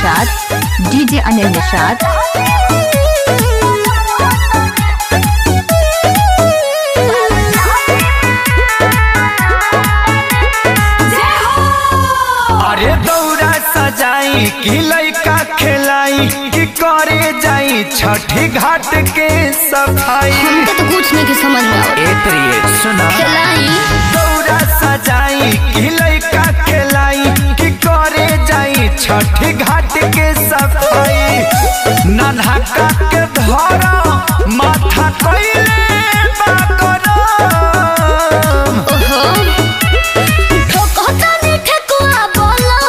Nishad, DJ Anil Nishad. अरे दौरा सजाई कि लइका खेलाई कि करे जाई छठी घाट के सफाई। हमको तो कुछ नहीं की समझ में आवत। ए प्रिय सुना, खेलाई दौरा सजाई कि लइका खेलाई कि करे जाई छठी घाट के सफाई। नन्हा का के धरा माथा कइले बाकरो। ओहो ठोकता ने ठेकुआ बोलो।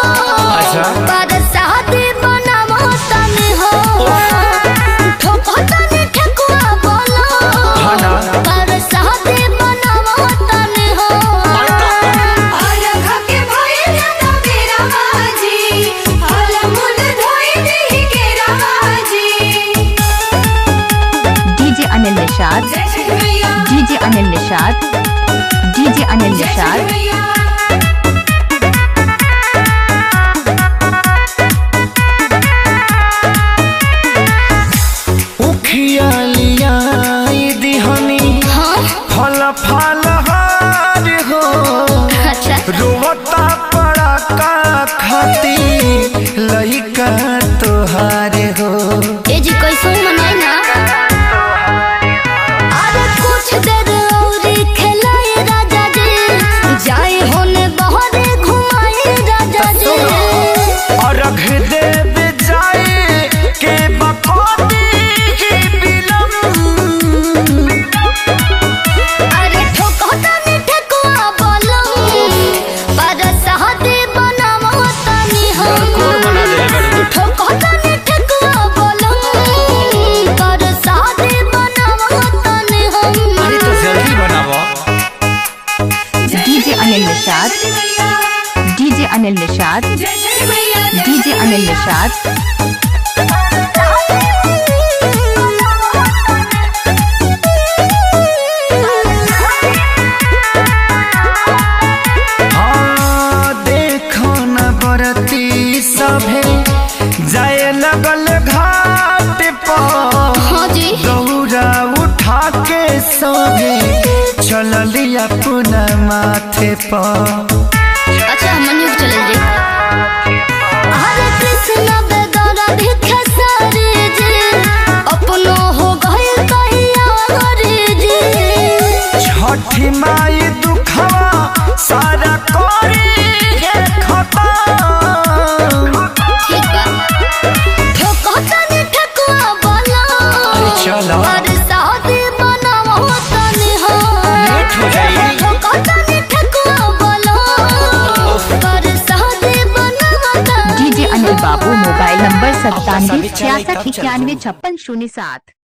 अच्छा पर शादी बनावता ने हो। ठोकता ने ठेकुआ बोलो। खाना पर शादी बनावता ने हो। और खके भइल ना मेरा बाजी हल मुन धोई दे के राजी। डीजे अनिल निषाद, जय छठ मैया, डीजे अनिल निषाद, डीजे अनिल जय छठ निषाद। मैया। उखिया लिया दिहनी हाँ फल फल हार हो। अच्छा रोवता पड़ा का खाती लइका तोहार हो। ए जी कैसे मनाई ना। अरे कुछ देर और खेलाए राजा जी। जाए होने बहरे घुमाए राजा जी। और रख देव जाए के बकोती ही बिलम। अरे ठोकता ने ठेकुआ बोलो। पर शादी बनावता ने हो। ठोकता ने ठेकुआ बोलो। पर शादी बनावता ने हो। अरे तो जल्दी बनाओ। डीजे अनिल निषाद, डीजे अनिल निषाद, जय छठ मैया, डीजे अनिल निषाद। हाँ देखो न बरती सभे जाए लगल घाट पर। हाँ जी दौरा उठा के सोगे चलली अपना माथे पर। अच्छा हम न्यूज चले जी। हरे कृष्ण बेदरा भिखे सारे जी। अपनो हो गए कहिया हरे जी। छठी माई दुखवा सारा करी है खत्म। ठीक बा ठोकता ने ठेकुआ बोलो। चलो और शादी बनावता ने हो। लेट हो जाई। ठोकता ने ठेकुआ बोलो। और शादी बनावता ने डीजे अनिल बाबू, मोबाइल नंबर अपना सभी चैनल 97 66 कब चलाओ? 91 56 07।